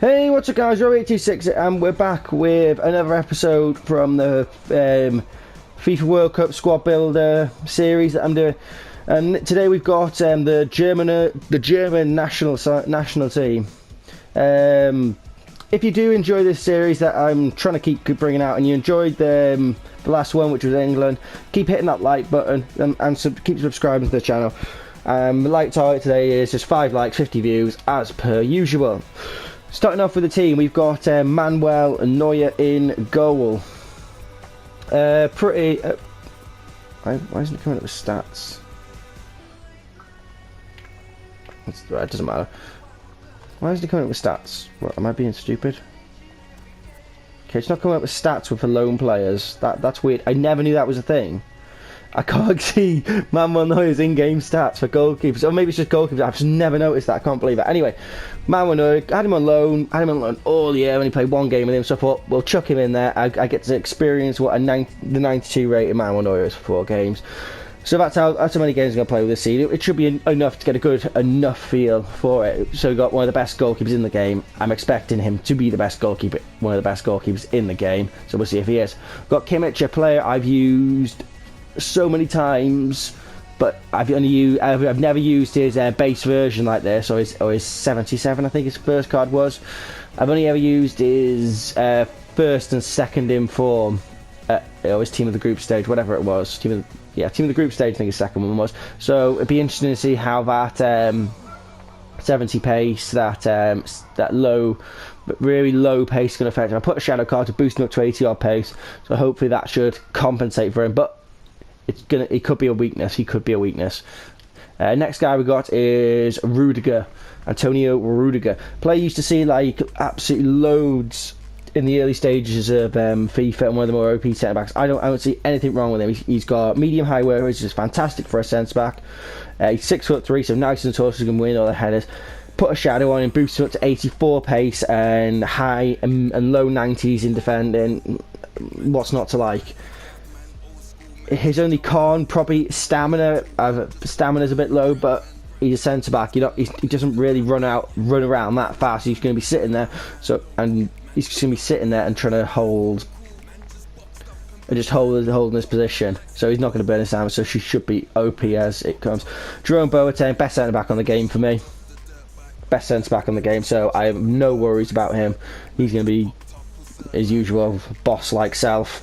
Hey, what's up guys, Row826 and we're back with another episode from the FIFA World Cup Squad Builder series that I'm doing. And today we've got the German national team. If you do enjoy this series that I'm trying to keep bringing out, and you enjoyed the last one, which was England, keep hitting that like button and keep subscribing to the channel. The like target today is just 5 likes, 50 views, as per usual. Starting off with the team, we've got Manuel Neuer in goal. Why isn't it coming up with stats? It doesn't matter. Why isn't it coming up with stats? What, am I being stupid? Okay, it's not coming up with stats with the lone players. That's weird. I never knew that was a thing. I can't see Manuel Neuer's in-game stats for goalkeepers. Or maybe it's just goalkeepers. I've just never noticed that. I can't believe it. Anyway, Manuel Neuer, had him on loan all year. Only played one game with him, so I thought, we'll chuck him in there. I get to experience what the 92 rated Manuel Neuer is for 4 games. So that's how many games I'm going to play with this seed. It should be enough to get a good enough feel for it. So we've got one of the best goalkeepers in the game. I'm expecting him to be the best goalkeeper, one of the best goalkeepers in the game. So we'll see if he is. Got Kimmich, a player I've used so many times, but I've never used his base version like this, or his 77, I think his first card was. I've only ever used his first and second in form, or his team of the group stage, whatever it was. Team of the group stage, I think his second one was. So it'd be interesting to see how that 70 pace, that low, but really low pace is going to affect him. I put a shadow card to boost him up to 80 odd pace, so hopefully that should compensate for him. But it could be a weakness. He could be a weakness. Next guy we got is Rudiger, Antonio Rudiger. Player used to see like absolutely loads in the early stages of FIFA, and one of the more OP centre backs. I don't see anything wrong with him. He's got medium high work, which is fantastic for a centre back. He's 6'3", so nice and tall, so he can win all the headers. Put a shadow on him, boost him up to 84 pace and high and low 90s in defending. What's not to like? His only con, probably stamina. Stamina's a bit low, but he's a centre back. He doesn't really run around that fast. He's going to be sitting there, he's just going to be sitting there and trying to hold his position. So he's not going to burn his stamina. So she should be OP as it comes. Jerome Boateng, best centre back on the game for me. Best centre back on the game. So I have no worries about him. He's going to be his usual boss-like self.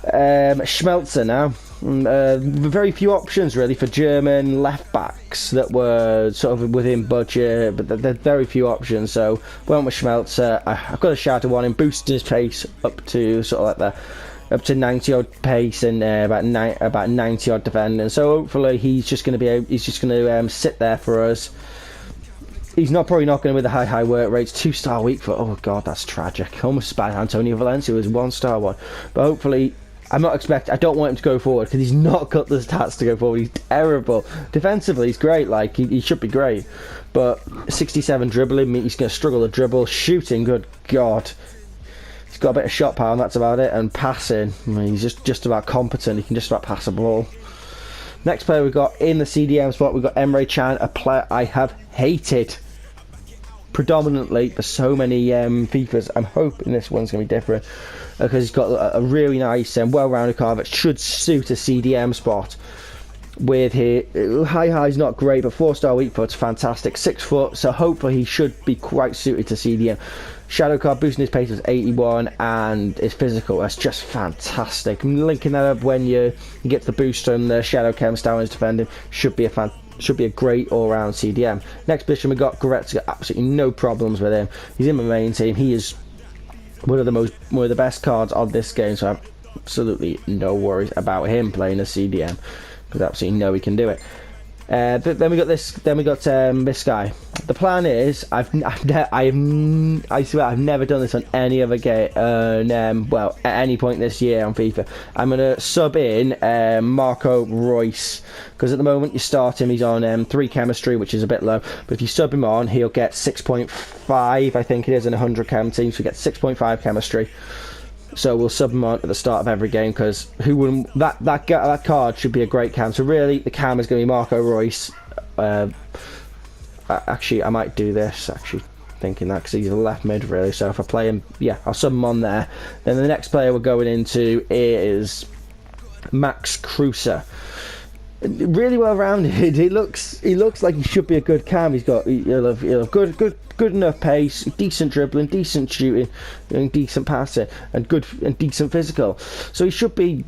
Schmelzer now. Very few options really for German left backs that were sort of within budget, but there's very few options. So went with Schmelzer. I've got a shadow on him, boosting his pace up to sort of like up to 90 odd pace and about 90 odd defending. So hopefully he's just going to sit there for us. He's probably not going to with the high work rates. 2-star week for, oh god, that's tragic. Almost bad. Antonio Valencia was 1-star one, but hopefully. I don't want him to go forward because he's not got the stats to go forward. He's terrible. Defensively, he's great. Like he should be great, but 67 dribbling, he's going to struggle to dribble. Shooting, good god, he's got a bit of shot power, and that's about it. And passing, he's just about competent. He can just about pass a ball. Next player we got in the CDM spot, we got Emre Can, a player I have hated predominantly for so many FIFAs. I'm hoping this one's going to be different because he's got a really nice and well-rounded card that should suit a CDM spot. With his high's not great, but 4-star weak foot's fantastic. 6 foot, so hopefully he should be quite suited to CDM. Shadow card boosting his pace was 81, and his physical, that's just fantastic. Linking that up when you get the boost on the shadow chem down his defending should be a great all-round CDM. Next position we got Goretzka. Absolutely no problems with him. He's in my main team. He is one of the best cards of this game, so I have absolutely no worries about him playing a CDM because I absolutely know he can do it. But then we got this. Then we got this guy. The plan is I swear I've never done this on any other game. Well, at any point this year on FIFA, I'm gonna sub in Marco Reus because at the moment you start him. He's on 3 chemistry, which is a bit low. But if you sub him on, he'll get 6.5. I think it is in 100 chem teams. So he gets 6.5 chemistry. So we'll sub him on at the start of every game because who wouldn't? That card should be a great cam. So really, the cam is going to be Marco Reus. Actually, I might do this. Actually, thinking that because he's a left mid really. So if I play him, yeah, I'll sub him on there. Then the next player we're going into is Max Kruse. Really well rounded. He looks like he should be a good cam. He'll have good enough pace, decent dribbling, decent shooting, and decent passing, and decent physical. So he should be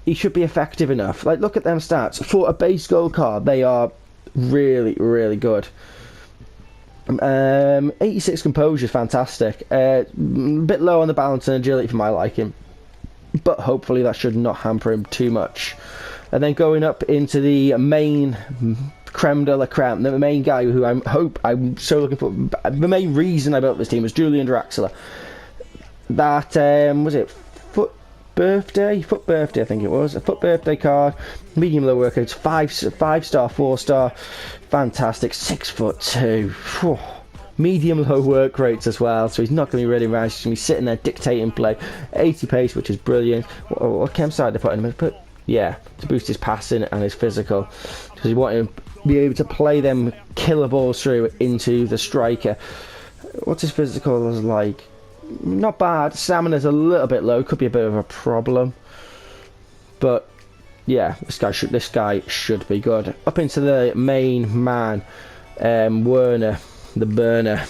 effective enough. Like, look at them stats for a base gold card. They are really, really good. 86 composure is fantastic. A bit low on the balance and agility for my liking, but hopefully that should not hamper him too much. And then going up into the main creme de la creme, the main guy who I'm so looking for. The main reason I built this team was Julian Draxler. That was it foot birthday, I think it was, a foot birthday card, medium low work rates, 5-star, 4-star, fantastic, 6'2". Whew. Medium low work rates as well, so he's not going to be really around. He's going to be sitting there dictating play. 80 pace, which is brilliant. What chem side they put in him? Yeah, to boost his passing and his physical, because you want him to be able to play them killer balls through into the striker. What's his physical like? Not bad. Stamina's a little bit low, could be a bit of a problem, but yeah, this guy should be good. Up into the main man, Werner, the burner.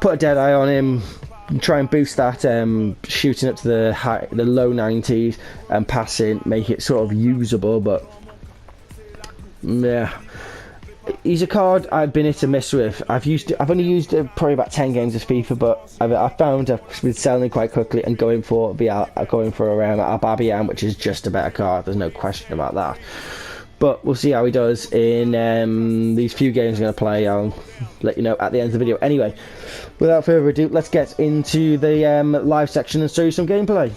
Put a dead eye on him. Try and boost that shooting up to the low 90s and passing, make it sort of usable. But yeah, he's a card I've been hit and miss with. I've only used probably about 10 games of FIFA, but I found I've been selling quite quickly and going for Ababian, which is just a better card. There's no question about that. But we'll see how he does in these few games I'm going to play. I'll let you know at the end of the video. Anyway, without further ado, let's get into the live section and show you some gameplay.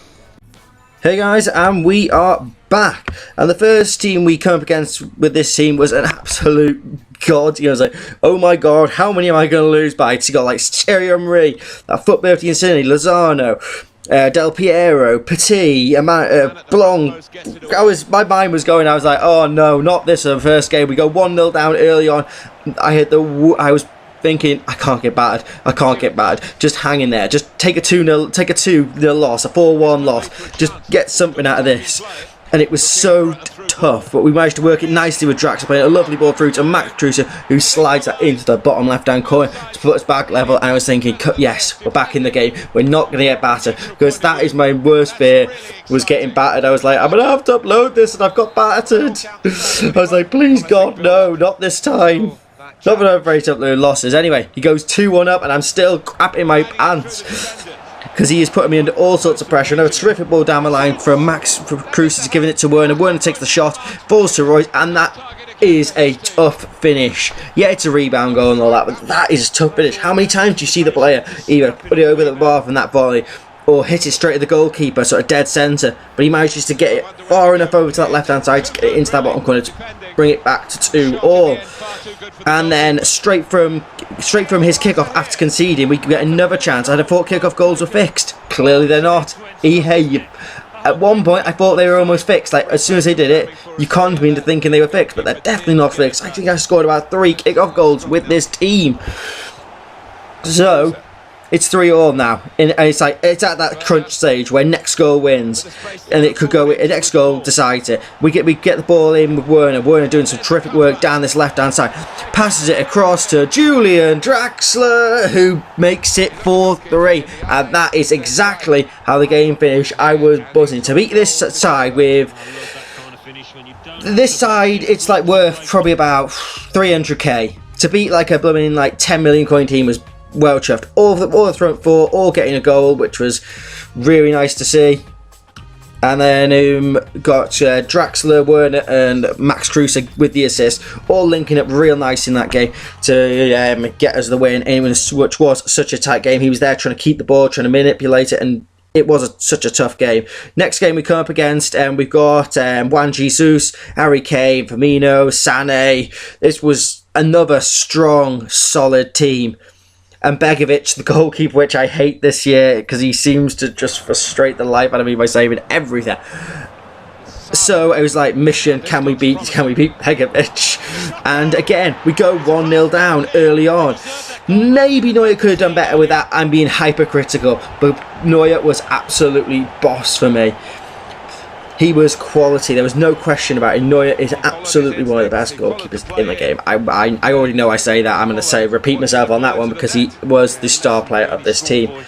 Hey guys, and we are back. And the first team we come up against with this team was an absolute god. I was like, oh my god, how many am I going to lose by? So you got like Thierry Henry, that foot birthday Insigne, Lozano, Del Piero, Petit, Blanc. My mind was going. I was like, oh no, not this in the first game. We go 1-0 down early on. I was thinking, I can't get battered. Just hang in there. Just take a 2-0 loss, a 4-1 loss. Just get something out of this. And it was so tough, but we managed to work it nicely with Draxler playing a lovely ball through to Max Kruse, who slides that into the bottom left-hand corner to put us back level. And I was thinking, yes, we're back in the game. We're not going to get battered, because that is my worst fear, was getting battered. I was like, I'm going to have to upload this, and I've got battered. I was like, please God, no, not this time. Not that I'm afraid to upload losses. Anyway, he goes 2-1 up, and I'm still crapping my pants, because he is putting me under all sorts of pressure. Another terrific ball down the line from Kruse, is giving it to Werner. Werner takes the shot, falls to Royce, and that is a tough finish. Yeah, it's a rebound goal and all that, but that is a tough finish. How many times do you see the player either put it over the bar from that volley, or hit it straight at the goalkeeper, sort of dead centre, but he manages to get it far enough over to that left-hand side to get it into that bottom corner to bring it back to 2-2. And then straight from his kickoff after conceding, we get another chance. I thought kickoff goals were fixed. Clearly they're not. At one point I thought they were almost fixed. Like, as soon as they did it, you conned me into thinking they were fixed, but they're definitely not fixed. I think I scored about 3 kickoff goals with this team. So it's 3-3 now, and it's like, it's at that crunch stage where next goal wins, and it could go, next goal decides it. We get the ball in with Werner doing some terrific work down this left hand side, passes it across to Julian Draxler, who makes it 4-3, and that is exactly how the game finished. I was buzzing to beat this side with. This side, it's like worth probably about 300k. To beat like a blooming like 10 million coin team was well chuffed. All the front four, all getting a goal, which was really nice to see. And then got Draxler, Werner and Max Kruse with the assist, all linking up real nice in that game to get us the win, which was such a tight game. He was there trying to keep the ball, trying to manipulate it, and it was such a tough game. Next game we come up against, we've got Juan Jesus, Harry Kane, Firmino, Sané. This was another strong, solid team. And Begovic, the goalkeeper, which I hate this year because he seems to just frustrate the life out of me by saving everything. So it was like, mission, can we beat Begovic? And again, we go 1-0 down early on. Maybe Neuer could have done better with that. I'm being hypercritical, but Neuer was absolutely boss for me. He was quality. There was no question about it. Neuer is absolutely one of the best goalkeepers in the game. I already know I say that. I'm going to repeat myself on that one because he was the star player of this team.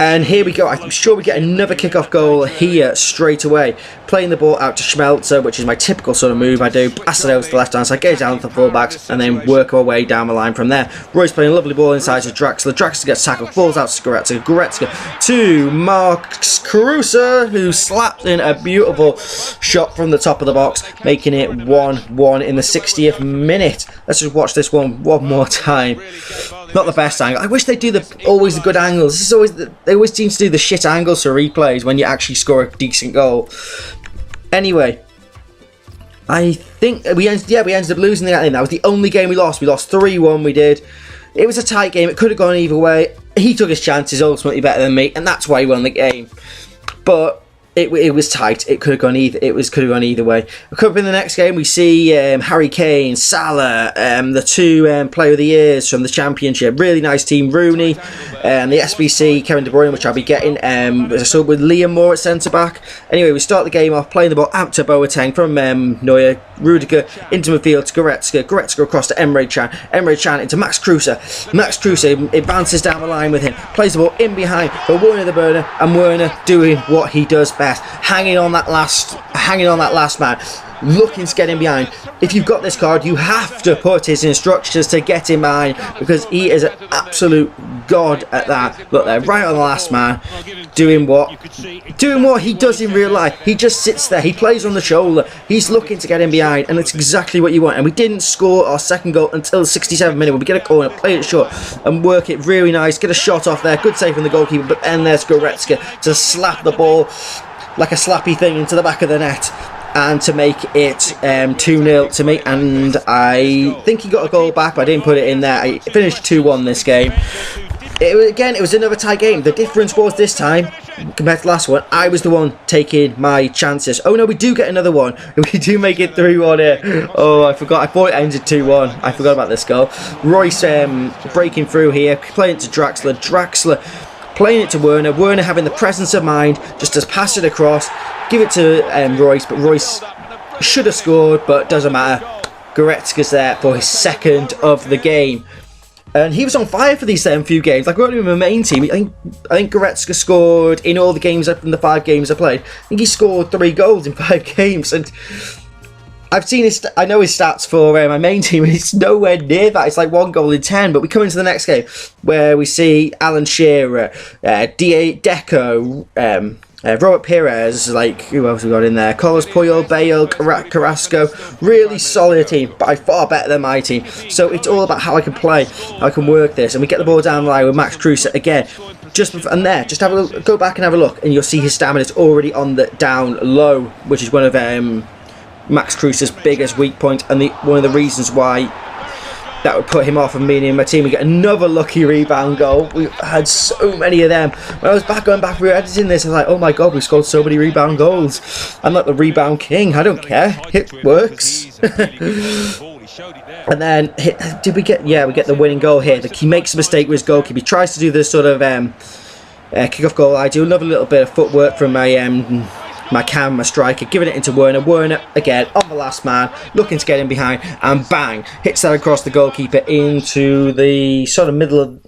And here we go. I'm sure we get another kick-off goal here straight away. Playing the ball out to Schmelzer, which is my typical sort of move. I do pass it over to the left-hand side, get it down to the full-backs, and then work our way down the line from there. Roy's playing a lovely ball inside to Draxler. Draxler gets tackled, falls out to Goretzka. Goretzka to Max Kruse, who slapped in a beautiful shot from the top of the box, making it 1-1 in the 60th minute. Let's just watch this one more time. Not the best angle. I wish they do always the good angles. This is always they always seem to do the shit angles for replays when you actually score a decent goal. Anyway, I think we ended up losing that game. That was the only game we lost. We lost 3-1. We did. It was a tight game. It could have gone either way. He took his chances, ultimately better than me, and that's why he won the game. But it was tight. It could have gone either. Could have gone either way. Coming up in the next game, we see Harry Kane, Salah, the two Player of the Years from the Championship. Really nice team. Rooney, the SBC, Kevin De Bruyne, which I'll be getting. So with Liam Moore at centre back. Anyway, we start the game off playing the ball out to Boateng from Neuer. Rudiger into midfield to Goretzka. Goretzka across to Emre Can. Emre Can into Max Kruse. Max Kruse advances down the line with him. Plays the ball in behind for Werner the Burner, and Werner doing what he does best, hanging on that last man, looking to get in behind. If you've got this card, you have to put his instructions to get in behind, because he is an absolute god at that. Look there, right on the last man, doing what he does in real life. He just sits there, he plays on the shoulder, he's looking to get in behind, and it's exactly what you want. And we didn't score our second goal until the 67th minute, when we get a corner, play it short and work it really nice, get a shot off there, good save from the goalkeeper, but then there's Goretzka to slap the ball like a slappy thing into the back of the net, and to make it 2-0 to me. And I think he got a goal back, but I didn't put it in there. I finished 2-1 this game. It was another tight game. The difference was this time, compared to the last one, I was the one taking my chances. Oh no, we do get another one. We do make it 3-1 here. Oh, I forgot. I thought it ended 2-1. I forgot about this goal. Royce breaking through here, playing it to Draxler. Draxler playing it to Werner. Werner having the presence of mind just to pass it across, give it to Royce, but Royce should have scored, but doesn't matter. Goretzka's there for his second of the game. And he was on fire for these few games. Like, we're in the main team. I think Goretzka scored in all the games, in the 5 games I played. I think he scored 3 goals in 5 games. And I've seen I know his stats for my main team, and it's nowhere near that. It's like 1 goal in 10. But we come into the next game where we see Alan Shearer, Deco, Robert Pires, like, who else we got in there? Carlos Puyol, Bale, Carrasco. Really solid team, but far better than my team. So it's all about how I can play, how I can work this. And we get the ball down the line with Max Kruse again. Just have a look, go back and have a look, and you'll see his stamina is already on the down low, which is one of Max Kruse's biggest weak point, and one of the reasons why that would put him off of me and my team. We get another lucky rebound goal. We've had so many of them. When I was going back, we were editing this, I was like, oh my god, we've scored so many rebound goals. I'm like the rebound king, I don't care, it works. And then, we get the winning goal here. He makes a mistake with his goalkeeper. He tries to do this sort of kick-off goal. I do another little bit of footwork from my striker, giving it into Werner. Werner, again, on the last man, looking to get in behind, and bang, hits that across the goalkeeper into the sort of middle of,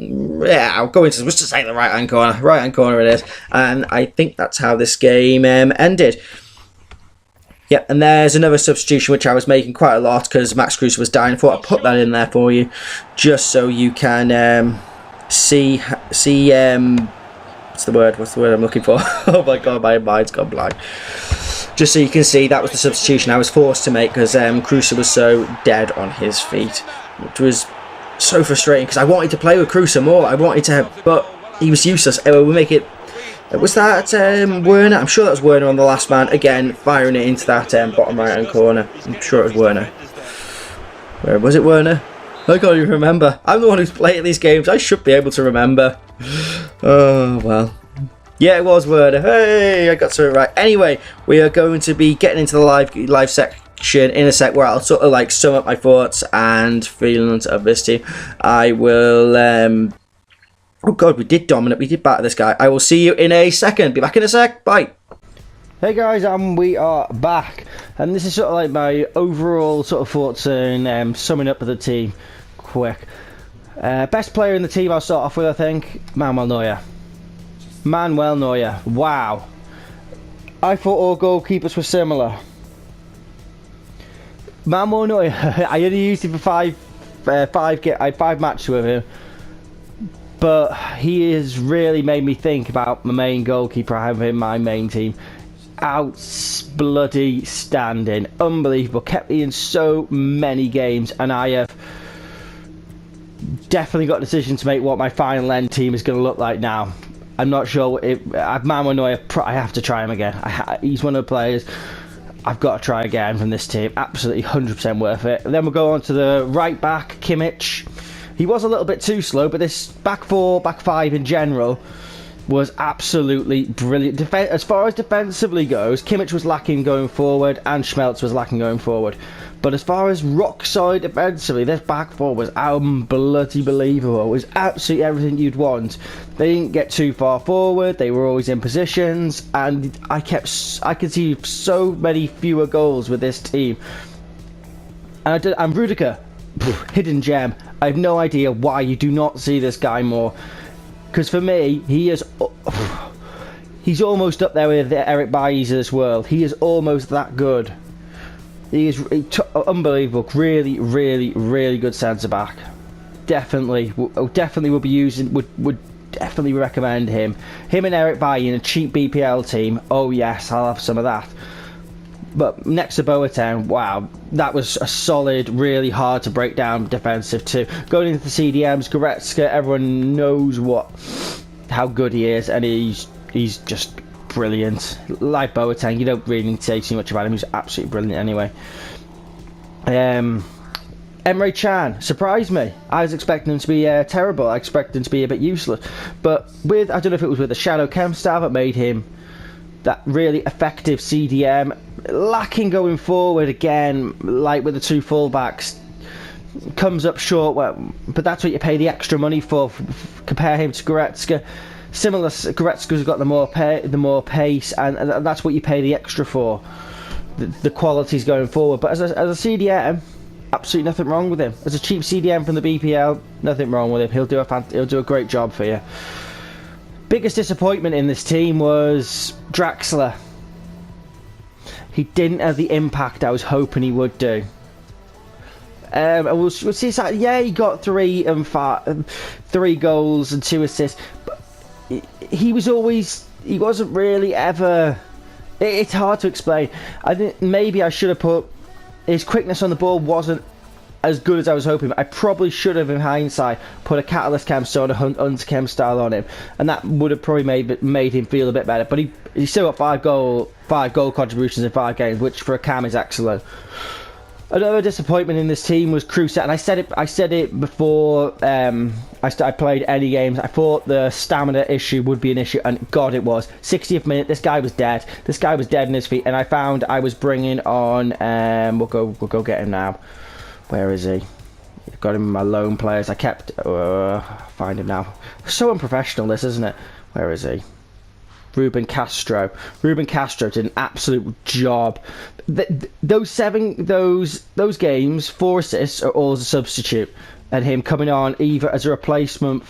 I'll go into, let's just say the right-hand corner it is, and I think that's how this game ended. Yep, and there's another substitution which I was making quite a lot because Max Kruse was dying. I thought I'd put that in there for you, just so you can see what's the word I'm looking for? Oh my god, my mind's gone blank. Just so you can see, that was the substitution I was forced to make because Kruse was so dead on his feet, which was so frustrating because I wanted to play with Kruse more. But he was useless. Anyway, we'll make it. Was that Werner? I'm sure that was Werner on the last man. Again, firing it into that bottom right hand corner. I'm sure it was Werner. Where was it, Werner? I can't even remember. I'm the one who's playing these games. I should be able to remember. Oh, well. Yeah, it was Word. Hey, I got it right. Anyway, we are going to be getting into the live section in a sec, where I'll sort of like sum up my thoughts and feelings of this team. I will. Oh God, we did dominate. We did batter this guy. I will see you in a second. Be back in a sec. Bye. Hey guys, we are back, and this is sort of like my overall sort of thoughts and summing up of the team. Quick, best player in the team. I'll start off with, I think, Manuel Neuer. Manuel Neuer. Wow. I thought all goalkeepers were similar. Manuel Neuer. I only used him for five matches with him, but he has really made me think about my main goalkeeper I have in my main team. Bloody standing, unbelievable. Kept me in so many games, and I have definitely got a decision to make what my final end team is going to look like now. I'm not sure if Manuel Neuer. I have to try him again. He's one of the players I've got to try again from this team. Absolutely 100% worth it. And then we'll go on to the right back, Kimmich. He was a little bit too slow, but this back four, back five in general was absolutely brilliant. As far as defensively goes, Kimmich was lacking going forward and Schmelz was lacking going forward. But as far as rock solid defensively, this back four was bloody believable. It was absolutely everything you'd want. They didn't get too far forward. They were always in positions, and I could see so many fewer goals with this team. And Rudiger, hidden gem. I have no idea why you do not see this guy more. Because for me, he's almost up there with Eric Bailly's of this world. He is almost that good. He is unbelievable. Really, really, really good centre back. Definitely would be using. Would definitely recommend him. Him and Eric Bailly in a cheap BPL team. Oh yes, I'll have some of that. But next to Boateng, wow, that was a solid, really hard to break down defensive too. Going into the CDMs, Goretzka, everyone knows how good he is, and he's just brilliant. Like Boateng, you don't really need to say too much about him. He's absolutely brilliant anyway. Emre Can surprised me. I was expecting him to be terrible. I expected him to be a bit useless. But I don't know if it was with the Shadow Chem style that made him that really effective CDM. Lacking going forward again, like with the two fullbacks. Comes up short, but that's what you pay the extra money for. Compare him to Goretzka. Similar, Goretzka's got the more pace, and that's what you pay the extra for. The quality's going forward. But as a CDM, absolutely nothing wrong with him. As a cheap CDM from the BPL, nothing wrong with him. He'll do a great job for you. Biggest disappointment in this team was Draxler. He didn't have the impact I was hoping he would do. We'll see. Yeah, he got 3 goals and 2 assists, but he wasn't really ever. It's hard to explain. Maybe I should have put his quickness on the ball wasn't as good as I was hoping. I probably should have, in hindsight, put a Catalyst Chem style or a Hunter Chem style on him, and that would have probably made him feel a bit better. But he still got 5 goal contributions in 5 games, which for a Cam is excellent. Another disappointment in this team was Crusette, and I said it before I played any games. I thought the stamina issue would be an issue, and God, it was. 60th minute, this guy was dead. This guy was dead in his feet, and I found I was bringing on. We'll go get him now. Where is he? Got him in my lone players. I kept find him now. So unprofessional, this, isn't it? Where is he? Ruben Castro. Ruben Castro did an absolute job. Those games, 4 assists are all as a substitute, and him coming on either as a replacement.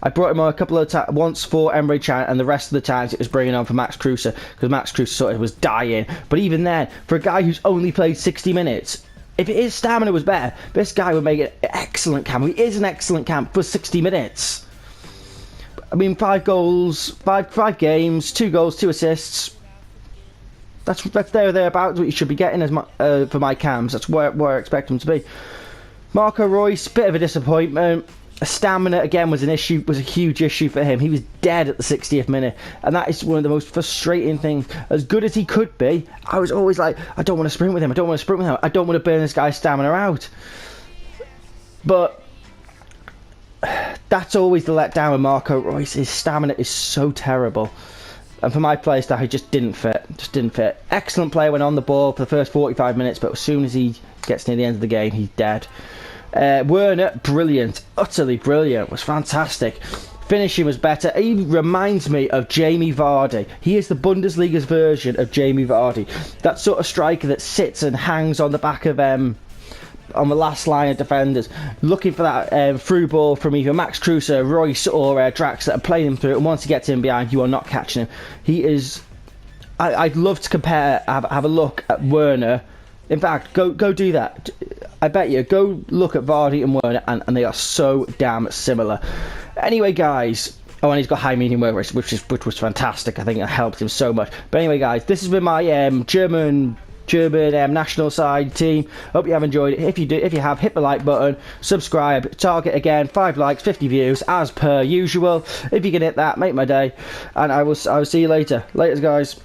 I brought him on a couple of times, once for Emre Can, and the rest of the times it was bringing on for Max Kruse, because Max Kruse sort of was dying. But even then, for a guy who's only played 60 minutes, if his stamina was better, this guy would make an excellent camp. He is an excellent camp for 60 minutes. I mean, 5 goals, 5 games, 2 goals, 2 assists. That's thereabouts what you should be getting for my cams. That's where I expect him to be. Marco Reus, bit of a disappointment. Stamina again was a huge issue for him. He was dead at the 60th minute, and that is one of the most frustrating things. As good as he could be, I was always like, I don't want to sprint with him. I don't want to burn this guy's stamina out. But that's always the letdown with Marco Reus. His stamina is so terrible. And for my play style, he just didn't fit. Excellent play when on the ball for the first 45 minutes, but as soon as he gets near the end of the game, he's dead. Werner, brilliant. Utterly brilliant. Was fantastic. Finishing was better. He reminds me of Jamie Vardy. He is the Bundesliga's version of Jamie Vardy. That sort of striker that sits and hangs on the back of on the last line of defenders, looking for that through ball from either Max Kruse, Royce, or Draxler, and playing him through. And once he gets in behind, you are not catching him. He is. I'd love to compare. Have a look at Werner. In fact, go do that. I bet you. Go look at Vardy and Werner, and they are so damn similar. Anyway, guys. Oh, and he's got high medium work rate, which was fantastic. I think it helped him so much. But anyway, guys, this has been my German national side team. Hope you have enjoyed it. If you have, hit the like button, subscribe, target again, 5 likes, 50 views as per usual. If you can hit that, make my day, and I will see you later. Guys.